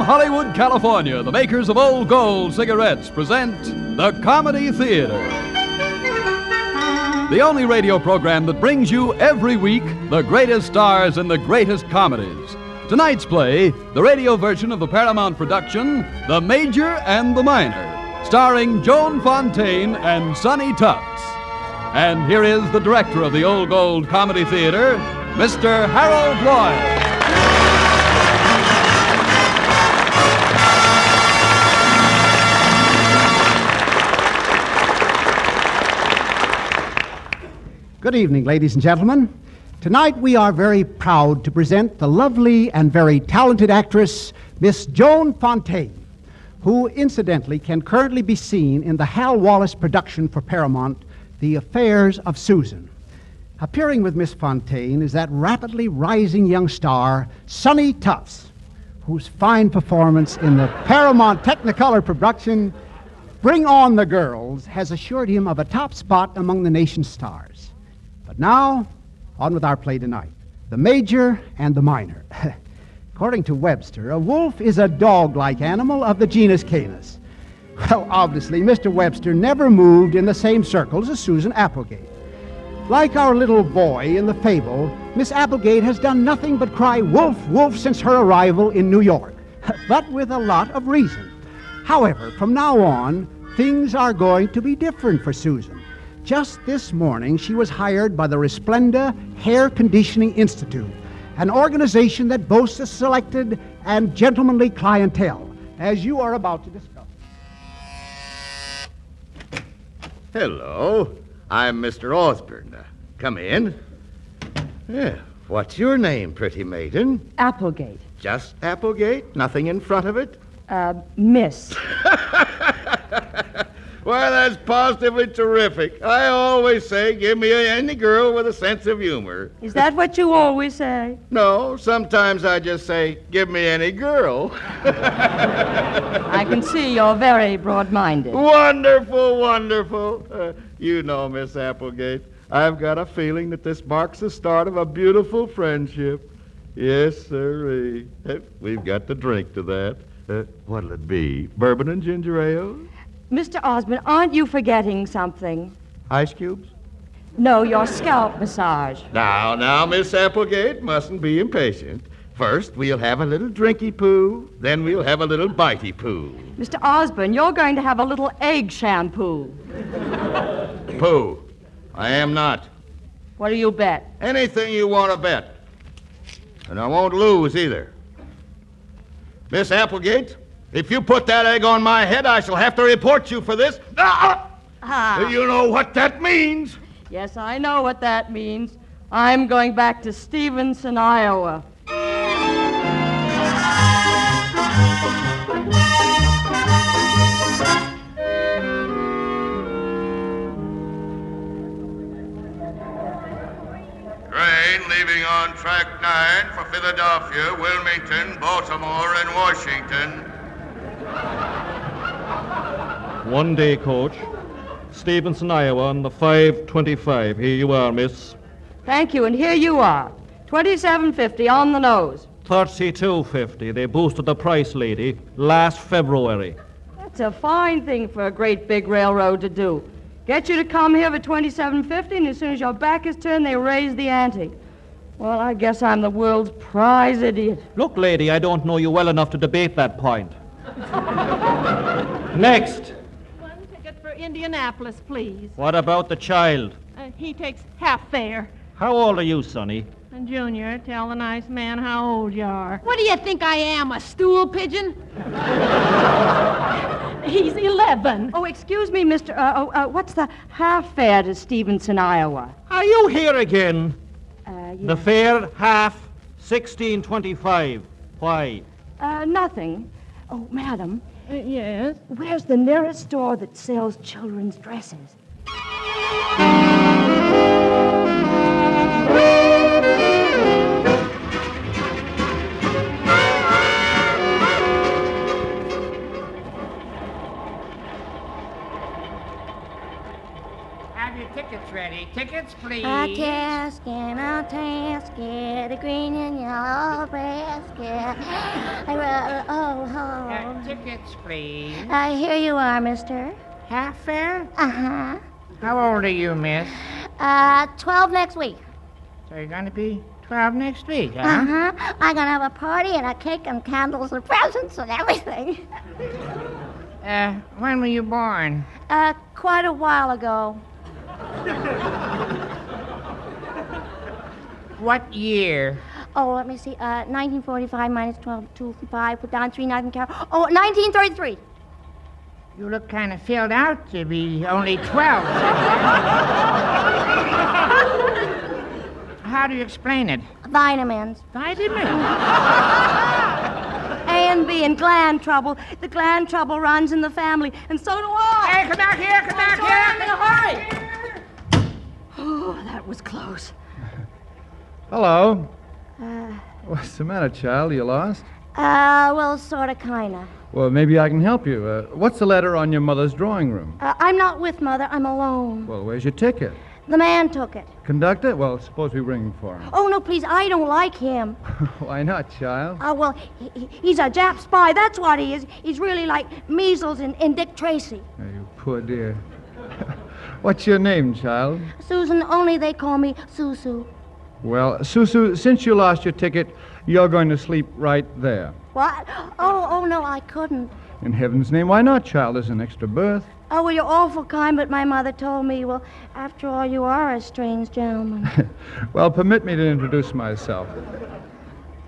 Hollywood, California, the makers of Old Gold cigarettes present the Comedy Theater. The only radio program that brings you every week the greatest stars in the greatest comedies. Tonight's play, the radio version of the Paramount production, The Major and the Minor, starring Joan Fontaine and Sonny Tufts. And here is the director of the Old Gold Comedy Theater, Mr. Harold Lloyd. Good evening, ladies and gentlemen. Tonight we are very proud to present the lovely and very talented actress, Miss Joan Fontaine, who incidentally can currently be seen in the Hal Wallace production for Paramount, The Affairs of Susan. Appearing with Miss Fontaine is that rapidly rising young star, Sonny Tufts, whose fine performance in the Paramount Technicolor production, Bring On the Girls, has assured him of a top spot among the nation's stars. But now, on with our play tonight, The Major and the Minor. According to Webster, a wolf is a dog-like animal of the genus Canis. Well, obviously, Mr. Webster never moved in the same circles as Susan Applegate. Like our little boy in the fable, Miss Applegate has done nothing but cry wolf, wolf since her arrival in New York, but with a lot of reason. However, from now on, things are going to be different for Susan. Just this morning, she was hired by the Resplenda Hair Conditioning Institute, an organization that boasts a selected and gentlemanly clientele, as you are about to discover. Hello, I'm Mr. Osborne. Come in. Yeah, what's your name, pretty maiden? Applegate. Just Applegate? Nothing in front of it? Miss. Why, that's positively terrific. I always say, give me any girl with a sense of humor. Is that what you always say? No, sometimes I just say, give me any girl. I can see you're very broad-minded. Wonderful, wonderful. You know, Miss Applegate, I've got a feeling that this marks the start of a beautiful friendship. Yes, sirree. We've got to drink to that. What'll it be? Bourbon and ginger ale? Mr. Osborne, aren't you forgetting something? Ice cubes? No, your scalp massage. Now, Miss Applegate, mustn't be impatient. First, we'll have a little drinky-poo, then we'll have a little bitey-poo. Mr. Osborne, you're going to have a little egg shampoo. Poo. I am not. What do you bet? Anything you want to bet. And I won't lose either. Miss Applegate, if you put that egg on my head, I shall have to report you for this. You know what that means. Yes, I know what that means. I'm going back to Stevenson, Iowa. Train leaving on track 9 for Philadelphia, Wilmington, Baltimore, and Washington. One day, Coach. Stevenson, Iowa, on the 5:25. Here you are, miss. Thank you, and here you are. $27.50 on the nose. $32.50. They boosted the price, lady, last February. That's a fine thing for a great big railroad to do. Get you to come here for $27.50, and as soon as your back is turned, they raise the ante. Well, I guess I'm the world's prize idiot. Look, lady, I don't know you well enough to debate that point. Next. One ticket for Indianapolis, please. What about the child? He takes half fare. How old are you, Sonny? And Junior, tell the nice man how old you are. What do you think I am, a stool pigeon? He's 11. Oh, excuse me, Mr. What's the half fare to Stevenson, Iowa? Are you here again? Yeah. The fare, half, $16.25. Why? Nothing. Oh, madam. Yes? Where's the nearest store that sells children's dresses? Have you tickets ready. Tickets, please. A casket, a tasket, a green and yellow basket. Tickets, please. Here you are, mister. Half fare? Uh-huh. How old are you, miss? 12 next week. So you're going to be 12 next week, huh? Uh-huh. I'm gonna have a party and a cake and candles and presents and everything. When were you born? Quite a while ago. What year? Oh, let me see. 1945 minus 12, 2, 5, put down 3, 9, carry. Oh, 1933. You look kind of filled out to be only 12. How do you explain it? Vitamins. Vitamins? A and B and gland trouble. The gland trouble runs in the family, and so do I. Hey, come back here, come back here. I'm in a hurry. Oh, that was close. Hello. What's the matter, child? You lost? Well, sorta, kinda. Well, maybe I can help you. What's the letter on your mother's drawing room? I'm not with Mother. I'm alone. Well, where's your ticket? The man took it. Conductor? Well, suppose we ring him for him. Oh, no, please. I don't like him. Why not, child? Well, he's a Jap spy. That's what he is. He's really like measles in Dick Tracy. Oh, you poor dear. What's your name, child? Susan, only they call me Susu. Well, Susu, since you lost your ticket, you're going to sleep right there. What? Oh, no, I couldn't. In heaven's name, why not, child? There's an extra berth. Oh, well, you're awful kind, but my mother told me, well, after all, you are a strange gentleman. Well, permit me to introduce myself.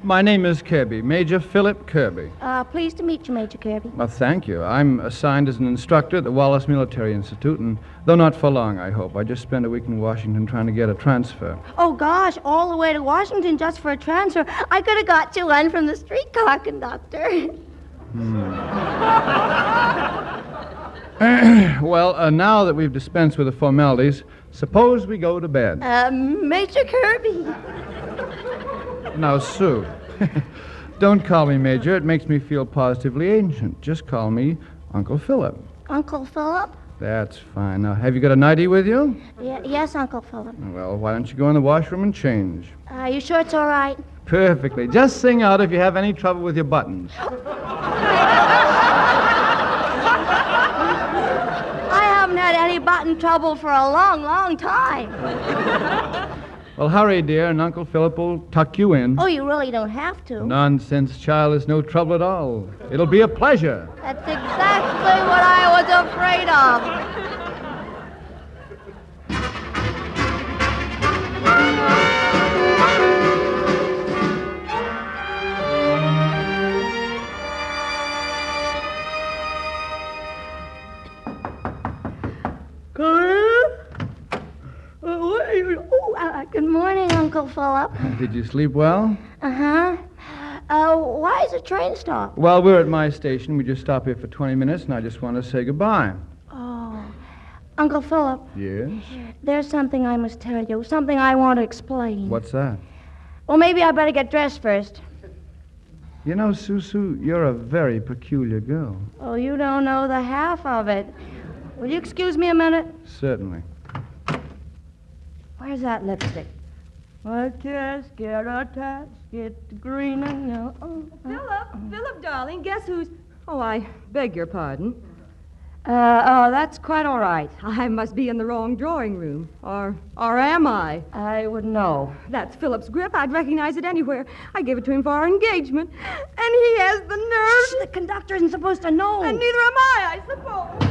My name is Kirby, Major Philip Kirby. Pleased to meet you, Major Kirby. Well, thank you. I'm assigned as an instructor at the Wallace Military Institute, and though not for long, I hope. I just spent a week in Washington trying to get a transfer. Oh, gosh, all the way to Washington just for a transfer. I could have got you one from the streetcar conductor. Well, now that we've dispensed with the formalities, suppose we go to bed. Major Kirby. Now, Sue, don't call me Major. It makes me feel positively ancient. Just call me Uncle Philip. Uncle Philip? That's fine. Now, have you got a nightie with you? Yes, Uncle Philip. Well, why don't you go in the washroom and change? You sure it's all right? Perfectly. Just sing out if you have any trouble with your buttons. I haven't had any button trouble for a long, long time. Well, hurry, dear, and Uncle Philip will tuck you in. Oh, you really don't have to. Nonsense, child. There's no trouble at all. It'll be a pleasure. That's exactly what I was afraid of. Good morning, Uncle Philip. Did you sleep well? Uh-huh. Why is the train stopped? Well, we're at my station. We just stopped here for 20 minutes, and I just want to say goodbye. Oh. Uncle Philip. Yes? There's something I must tell you, something I want to explain. What's that? Well, maybe I better get dressed first. You know, Susu, you're a very peculiar girl. Oh, you don't know the half of it. Will you excuse me a minute? Certainly. Where's that lipstick? A casket, green and yellow. Philip, darling, guess who's... Oh, I beg your pardon. That's quite all right. I must be in the wrong drawing room. Or am I? I wouldn't know. That's Philip's grip. I'd recognize it anywhere. I gave it to him for our engagement. And he has the nerve. The conductor isn't supposed to know. And neither am I suppose.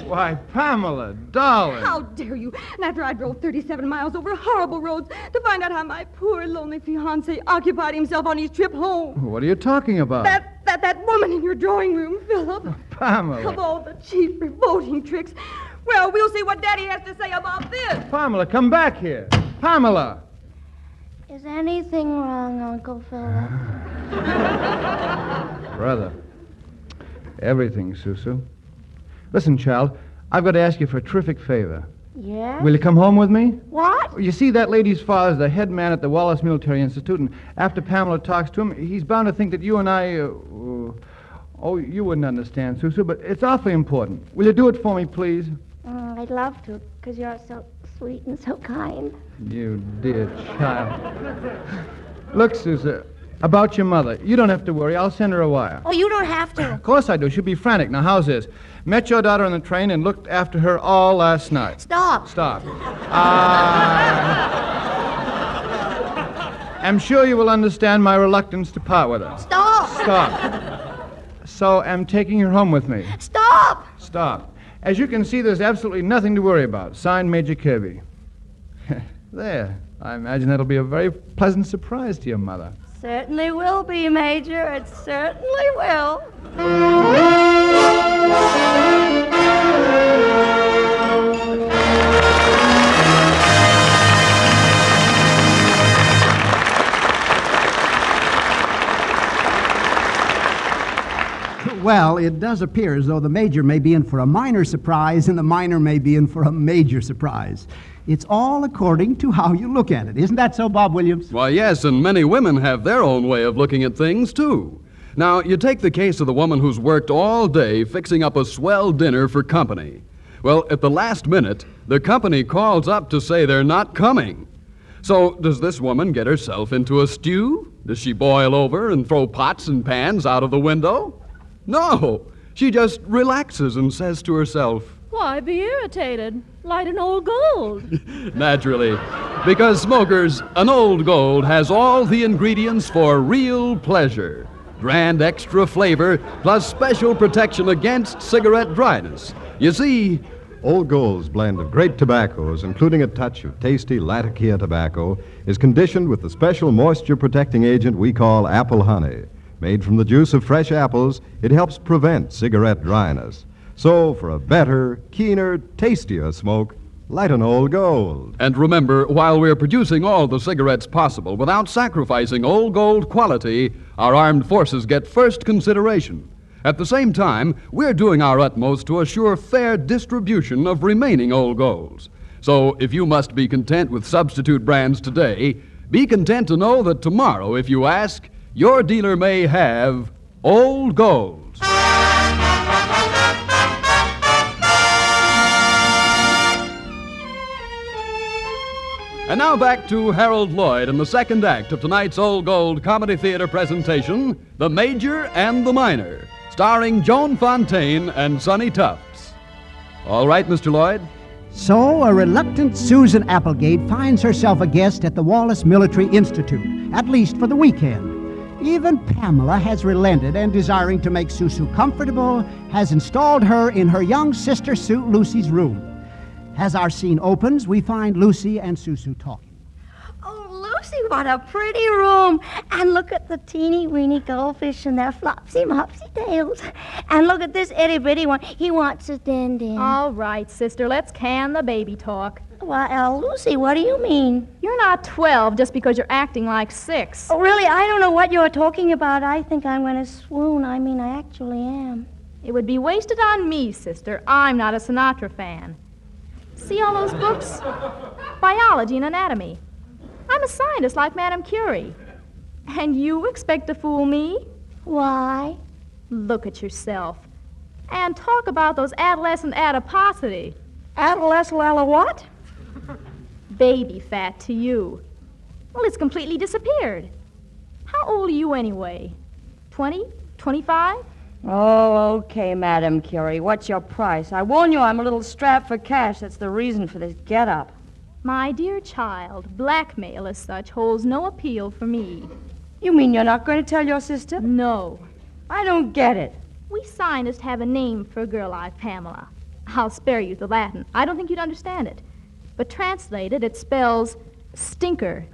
Why, Pamela, darling. How dare you? And after I drove 37 miles over horrible roads to find out how my poor, lonely fiancé occupied himself on his trip home. What are you talking about? That woman in your drawing room, Philip. Pamela. Of all the cheap, revolting tricks. Well, we'll see what Daddy has to say about this. Pamela, come back here. Pamela. Is anything wrong, Uncle Philip? Brother. Everything, Susu. Listen, child, I've got to ask you for a terrific favor. Yeah? Will you come home with me? What? You see, that lady's father's the head man at the Wallace Military Institute, and after Pamela talks to him, he's bound to think that you and I... oh, you wouldn't understand, Susu, but it's awfully important. Will you do it for me, please? I'd love to. because you're so sweet and so kind. You dear child. Look, Susan, about your mother. You don't have to worry. I'll send her a wire. Oh, you don't have to. Of course I do. She'll be frantic. Now, how's this? Met your daughter on the train and looked after her all last night. Stop. Stop. I'm sure you will understand my reluctance to part with her. Stop. Stop. So I'm taking her home with me. Stop. Stop. As you can see, there's absolutely nothing to worry about. Signed, Major Kirby. There. I imagine that'll be a very pleasant surprise to your mother. Certainly will be, Major. It certainly will. Well, it does appear as though the major may be in for a minor surprise and the minor may be in for a major surprise. It's all according to how you look at it. Isn't that so, Bob Williams? Why, yes, and many women have their own way of looking at things, too. Now, you take the case of the woman who's worked all day fixing up a swell dinner for company. Well, at the last minute, the company calls up to say they're not coming. So, does this woman get herself into a stew? Does she boil over and throw pots and pans out of the window? No, she just relaxes and says to herself, Why be irritated? Light an old gold. Naturally, because, smokers, an old gold has all the ingredients for real pleasure. Grand extra flavor, plus special protection against cigarette dryness. You see, Old Gold's blend of great tobaccos, including a touch of tasty Latakia tobacco, is conditioned with the special moisture-protecting agent we call apple honey. Made from the juice of fresh apples, it helps prevent cigarette dryness. So, for a better, keener, tastier smoke, light an Old Gold. And remember, while we're producing all the cigarettes possible without sacrificing Old Gold quality, our armed forces get first consideration. At the same time, we're doing our utmost to assure fair distribution of remaining Old Golds. So, if you must be content with substitute brands today, be content to know that tomorrow, if you ask, your dealer may have Old Golds. And now back to Harold Lloyd in the second act of tonight's Old Gold Comedy Theater presentation, The Major and the Minor, starring Joan Fontaine and Sonny Tufts. All right, Mr. Lloyd? So, a reluctant Susan Applegate finds herself a guest at the Wallace Military Institute, at least for the weekend. Even Pamela has relented and, desiring to make Susu comfortable, has installed her in her young sister Sue Lucy's room. As our scene opens, we find Lucy and Susu talking. Oh, Lucy, what a pretty room. And look at the teeny-weeny goldfish and their flopsy-mopsy tails. And look at this itty-bitty one. He wants a din-din. All right, sister, let's can the baby talk. Well, Lucy, what do you mean? You're not 12 just because you're acting like 6. Oh, really? I don't know what you're talking about. I think I'm going to swoon. I mean, I actually am. It would be wasted on me, sister. I'm not a Sinatra fan. See all those books? Biology and anatomy. I'm a scientist like Madame Curie. And you expect to fool me? Why? Look at yourself. And talk about those adolescent adiposity. Adolescent what? Baby fat to you. Well, it's completely disappeared. How old are you anyway? 20? 25? Oh, okay, Madame Curie. What's your price? I warn you, I'm a little strapped for cash. That's the reason for this get-up. My dear child, blackmail as such holds no appeal for me. You mean you're not going to tell your sister? No. I don't get it. We scientists have a name for a girl like Pamela. I'll spare you the Latin. I don't think you'd understand it. But translated, it spells stinker.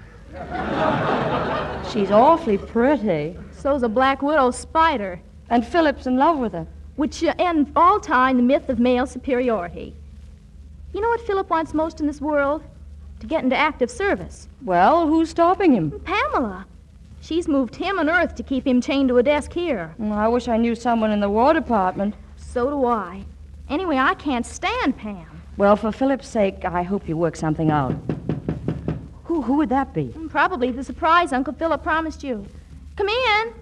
She's awfully pretty. So's a black widow spider. And Philip's in love with her. Which ends all time the myth of male superiority. You know what Philip wants most in this world? To get into active service. Well, who's stopping him? Pamela. She's moved him on earth to keep him chained to a desk here. Well, I wish I knew someone in the War Department. So do I. Anyway, I can't stand Pam. Well, for Philip's sake, I hope you work something out. Who would that be? Probably the surprise Uncle Philip promised you. Come in.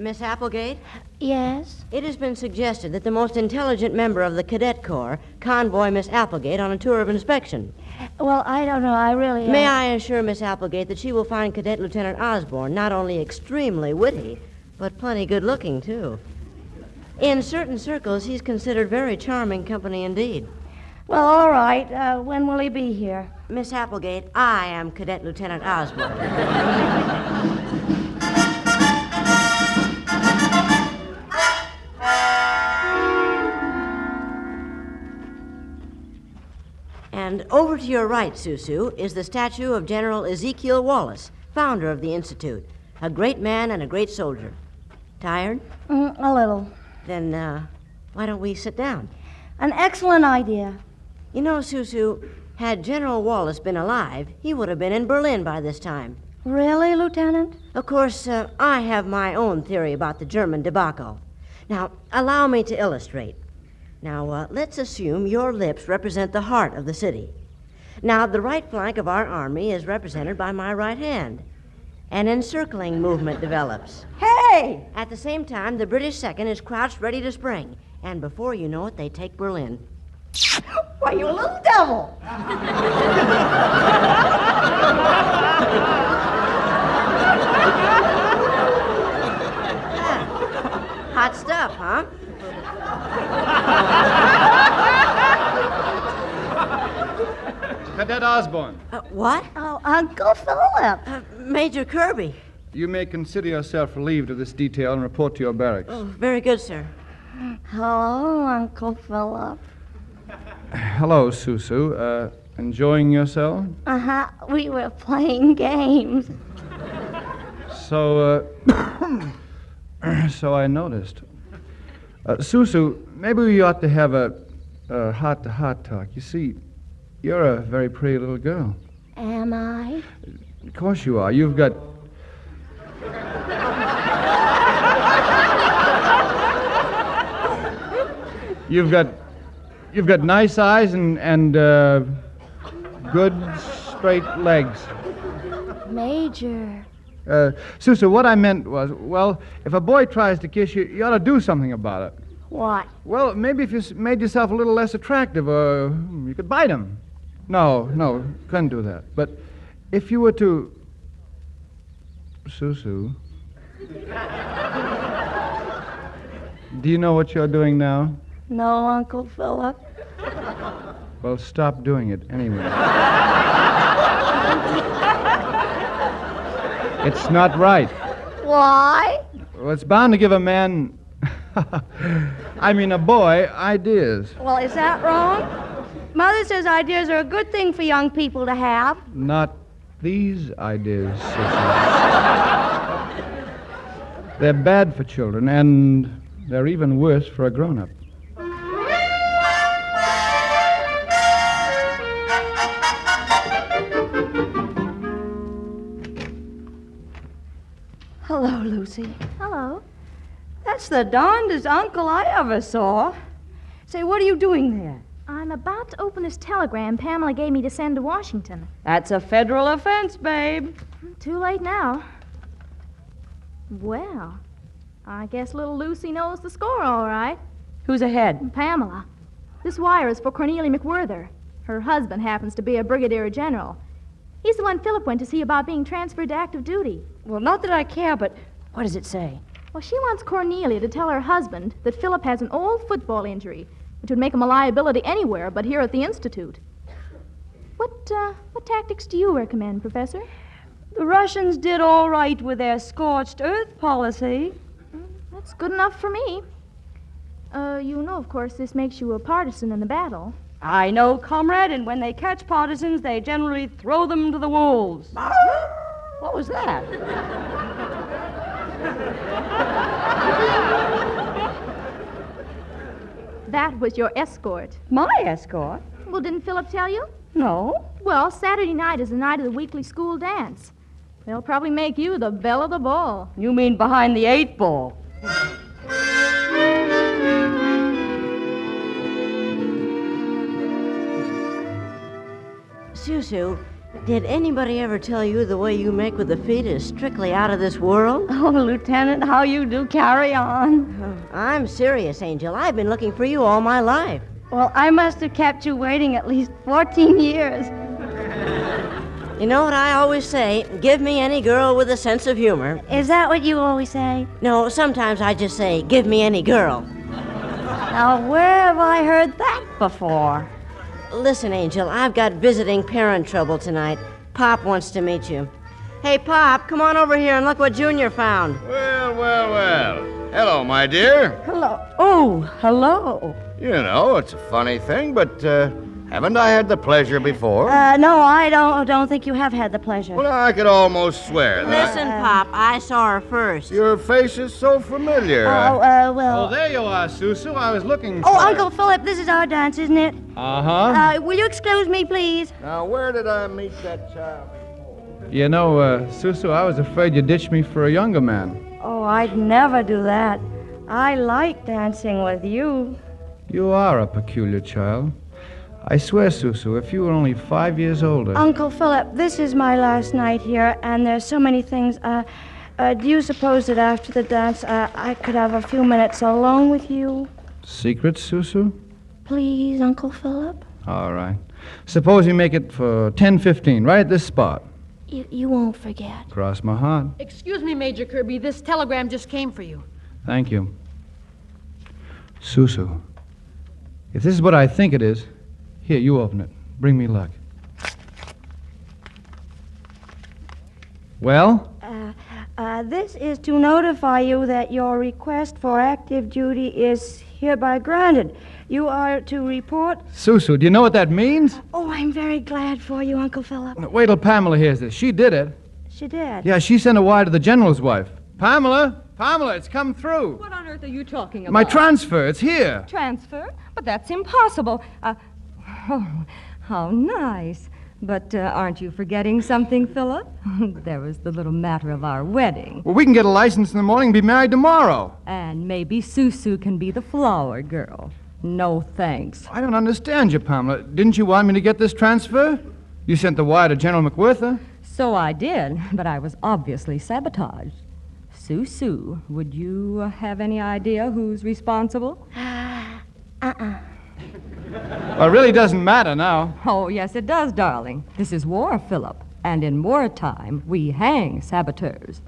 Miss Applegate? Yes? It has been suggested that the most intelligent member of the Cadet Corps convoy Miss Applegate on a tour of inspection. Well, I don't know. I really... May I assure Miss Applegate that she will find Cadet Lieutenant Osborne not only extremely witty, but plenty good-looking, too. In certain circles, he's considered very charming company indeed. Well, all right. When will he be here? Miss Applegate, I am Cadet Lieutenant Osborne. And over to your right, Susu, is the statue of General Ezekiel Wallace, founder of the Institute. A great man and a great soldier. Tired? A little. Then, why don't we sit down? An excellent idea. You know, Susu, had General Wallace been alive, he would have been in Berlin by this time. Really, Lieutenant? Of course, I have my own theory about the German debacle. Now, allow me to illustrate. Now, let's assume your lips represent the heart of the city. Now, the right flank of our army is represented by my right hand. An encircling movement develops. Hey! At the same time, the British second is crouched ready to spring. And before you know it, they take Berlin. Why, you little devil! Hot stuff, huh? Cadet Osborne. What? Oh, Uncle Philip. Major Kirby. You may consider yourself relieved of this detail and report to your barracks. Oh, very good, sir. Hello, Uncle Philip. Hello, Susu. Enjoying yourself? Uh-huh. We were playing games. So, so I noticed. Susu, maybe we ought to have a heart-to-heart talk. You see, you're a very pretty little girl. Am I? Of course you are. You've got... You've got nice eyes and good straight legs. Major. Susu, what I meant was, well, if a boy tries to kiss you, you ought to do something about it. What? Well, maybe if you made yourself a little less attractive, or you could bite him. No, couldn't do that. But if you were to... Susu. Do you know what you're doing now? No, Uncle Philip. Well, stop doing it anyway. It's not right. Why? Well, it's bound to give a man... I mean, a boy, ideas. Well, is that wrong? Mother says ideas are a good thing for young people to have. Not these ideas, Susu. They're bad for children, and they're even worse for a grown-up. Hello, Lucy. Hello. That's the darndest uncle I ever saw. Say, what are you doing there? I'm about to open this telegram Pamela gave me to send to Washington. That's a federal offense, babe. Too late now. Well, I guess little Lucy knows the score, all right. Who's ahead? Pamela. This wire is for Cornelia McWhirter. Her husband happens to be a brigadier general. He's the one Philip went to see about being transferred to active duty. Well, not that I care, but what does it say? Well, she wants Cornelia to tell her husband that Philip has an old football injury, which would make him a liability anywhere but here at the Institute. What tactics do you recommend, Professor? The Russians did all right with their scorched earth policy. That's good enough for me. You know, of course, this makes you a partisan in the battle. I know, comrade, and when they catch partisans, they generally throw them to the wolves. What was that? That was your escort. My escort? Well, didn't Philip tell you? No. Well, Saturday night is the night of the weekly school dance. They'll probably make you the belle of the ball. You mean behind the 8-ball? Susu, Did anybody ever tell you the way you make with the feet is strictly out of this world? Oh, Lieutenant, how you do carry on. I'm serious, Angel. I've been looking for you all my life. Well, I must have kept you waiting at least 14 years. You know what I always say? Give me any girl with a sense of humor. Is that what you always say? No, sometimes I just say, give me any girl. Now, where have I heard that before? Listen, Angel, I've got visiting parent trouble tonight. Pop wants to meet you. Hey, Pop, come on over here and look what Junior found. Well. Hello, my dear. Hello. Oh, hello. You know, it's a funny thing, but haven't I had the pleasure before? No, I don't think you have had the pleasure. Well, I could almost swear that. Listen, Pop, I saw her first. Your face is so familiar. Well... Oh, there you are, Susu. I was looking for... Oh, Uncle Philip, this is our dance, isn't it? Uh-huh. Will you excuse me, please? Now, where did I meet that child? You know, Susu, I was afraid you'd ditch me for a younger man. Oh, I'd never do that. I like dancing with you. You are a peculiar child. I swear, Susu, if you were only 5 years older... Uncle Philip, this is my last night here, and there's so many things. Do you suppose that after the dance, I could have a few minutes alone with you? Secrets, Susu? Please, Uncle Philip? All right. Suppose we make it for 10:15, right at this spot. You won't forget. Cross my heart. Excuse me, Major Kirby. This telegram just came for you. Thank you. Susu, if this is what I think it is, here, you open it. Bring me luck. Well? This is to notify you that your request for active duty is hereby granted. You are to report... Susu, do you know what that means? Oh, I'm very glad for you, Uncle Philip. Wait till Pamela hears this. She did it. She did? Yeah, she sent a wire to the general's wife. Pamela, it's come through. What on earth are you talking about? My transfer, it's here. Transfer? But that's impossible. Oh, how nice. But aren't you forgetting something, Philip? There was the little matter of our wedding. Well, we can get a license in the morning and be married tomorrow. And maybe Susu can be the flower girl. No thanks. I don't understand you, Pamela. Didn't you want me to get this transfer? You sent the wire to General McWhirter. So I did, but I was obviously sabotaged. Susu, would you have any idea who's responsible? Well, it really doesn't matter now. Oh, yes, it does, darling. This is war, Philip. And in wartime, we hang saboteurs.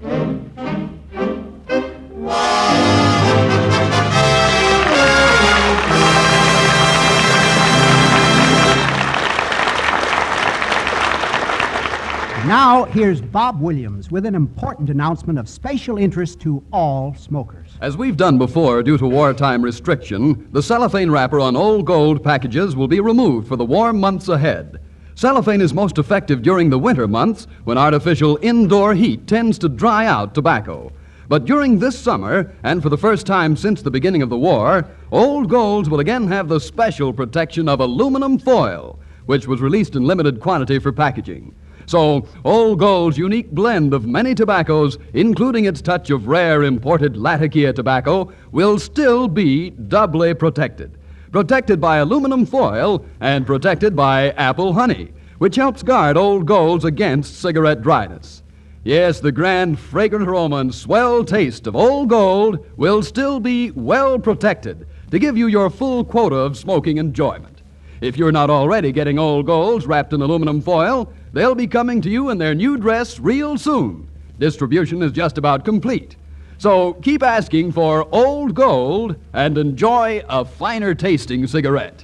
Now, here's Bob Williams with an important announcement of special interest to all smokers. As we've done before, due to wartime restriction, the cellophane wrapper on Old Gold packages will be removed for the warm months ahead. Cellophane is most effective during the winter months when artificial indoor heat tends to dry out tobacco. But during this summer, and for the first time since the beginning of the war, Old Golds will again have the special protection of aluminum foil, which was released in limited quantity for packaging. So, Old Gold's unique blend of many tobaccos, including its touch of rare imported Latakia tobacco, will still be doubly protected. Protected by aluminum foil and protected by apple honey, which helps guard Old Golds against cigarette dryness. Yes, the grand, fragrant aroma and swell taste of Old Gold will still be well protected to give you your full quota of smoking enjoyment. If you're not already getting Old Golds wrapped in aluminum foil, they'll be coming to you in their new dress real soon. Distribution is just about complete. So keep asking for Old Gold and enjoy a finer tasting cigarette.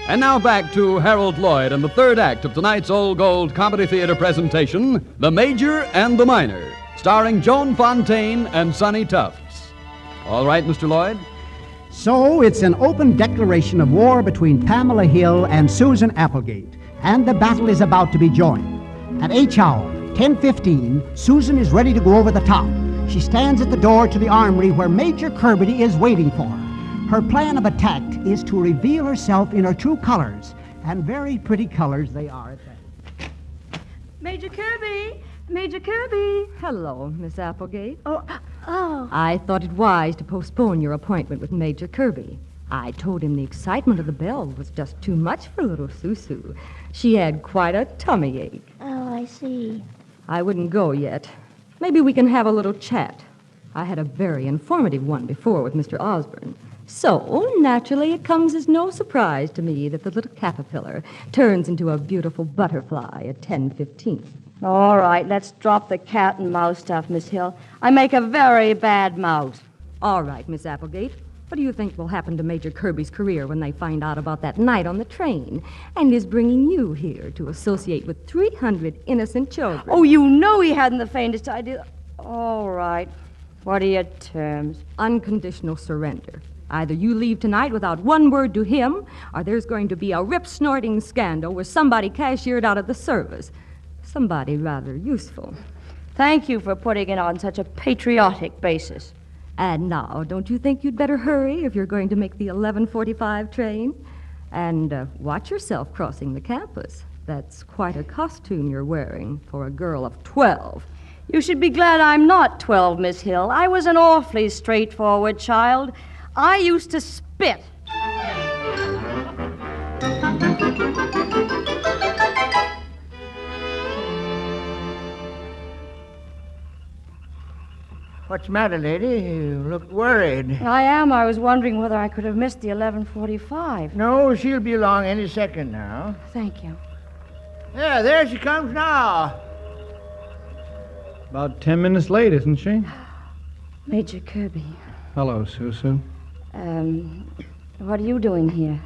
And now back to Harold Lloyd and the third act of tonight's Old Gold Comedy Theater presentation, The Major and the Minor, starring Joan Fontaine and Sonny Tufts. All right, Mr. Lloyd? So it's an open declaration of war between Pamela Hill and Susan Applegate, and the battle is about to be joined. At H hour, 10:15, Susan is ready to go over the top. She stands at the door to the armory where Major Kirby is waiting for her. Her plan of attack is to reveal herself in her true colors, and very pretty colors they are at that. Major Kirby! Major Kirby! Hello, Miss Applegate. Oh, Oh. I thought it wise to postpone your appointment with Major Kirby. I told him the excitement of the bell was just too much for little Susu. She had quite a tummy ache. Oh, I see. I wouldn't go yet. Maybe we can have a little chat. I had a very informative one before with Mr. Osborne. So, naturally, it comes as no surprise to me that the little caterpillar turns into a beautiful butterfly at 10:15. All right, let's drop the cat and mouse stuff, Miss Hill. I make a very bad mouse. All right, Miss Applegate. What do you think will happen to Major Kirby's career when they find out about that night on the train and his bringing you here to associate with 300 innocent children? Oh, you know he hadn't the faintest idea. All right. What are your terms? Unconditional surrender. Either you leave tonight without one word to him, or there's going to be a rip-snorting scandal with somebody cashiered out of the service. Somebody rather useful. Thank you for putting it on such a patriotic basis. And now, don't you think you'd better hurry if you're going to make the 11:45 train? And watch yourself crossing the campus. That's quite a costume you're wearing for a girl of 12. You should be glad I'm not 12, Miss Hill. I was an awfully straightforward child. I used to spit. What's the matter, lady? You look worried. I am. I was wondering whether I could have missed the 11:45. No, she'll be along any second now. Thank you. Yeah, there she comes now. About 10 minutes late, isn't she? Major Kirby. Hello, Susu. What are you doing here?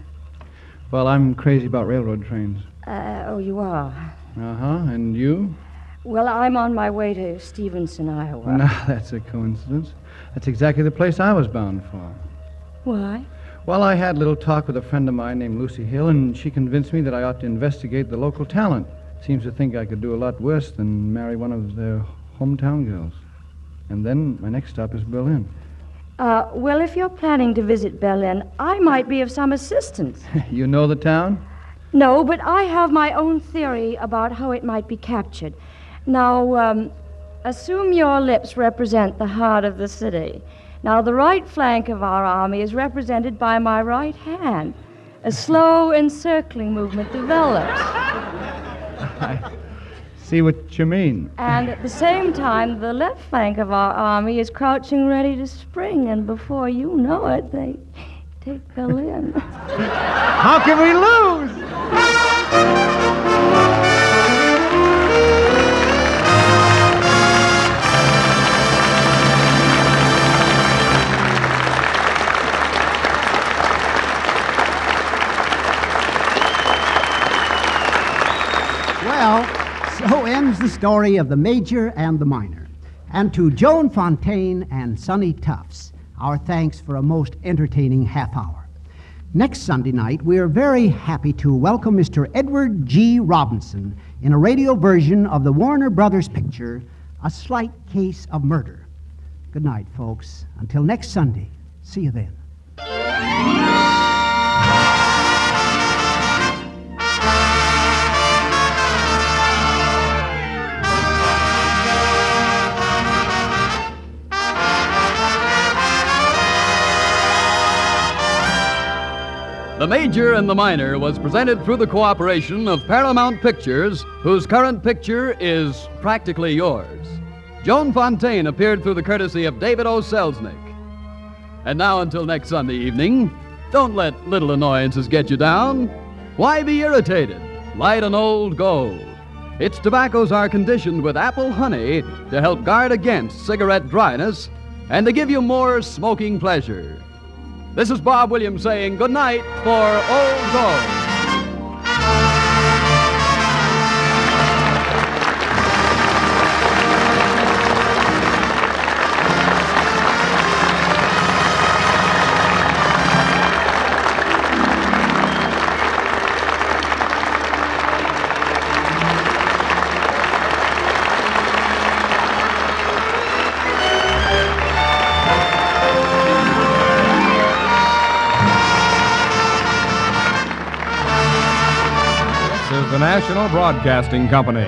Well, I'm crazy about railroad trains. Oh, you are? Uh-huh. And you? Well, I'm on my way to Stevenson, Iowa. Now, that's a coincidence. That's exactly the place I was bound for. Why? Well, I had a little talk with a friend of mine named Lucy Hill, and she convinced me that I ought to investigate the local talent. Seems to think I could do a lot worse than marry one of their hometown girls. And then my next stop is Berlin. Well, if you're planning to visit Berlin, I might be of some assistance. You know the town? No, but I have my own theory about how it might be captured. Now, assume your lips represent the heart of the city. Now, the right flank of our army is represented by my right hand. A slow encircling movement develops. I see what you mean. And at the same time, the left flank of our army is crouching ready to spring, and before you know it, they take Berlin. How can we lose? Well, so ends the story of the Major and the Minor. And to Joan Fontaine and Sonny Tufts, our thanks for a most entertaining half hour. Next Sunday night, we are very happy to welcome Mr. Edward G. Robinson in a radio version of the Warner Brothers picture, A Slight Case of Murder. Good night, folks. Until next Sunday. See you then. The Major and the Minor was presented through the cooperation of Paramount Pictures, whose current picture is practically yours. Joan Fontaine appeared through the courtesy of David O. Selznick. And now, until next Sunday evening, don't let little annoyances get you down. Why be irritated? Light an Old Gold. Its tobaccos are conditioned with apple honey to help guard against cigarette dryness and to give you more smoking pleasure. This is Bob Williams saying good night for Old Gold. The National Broadcasting Company.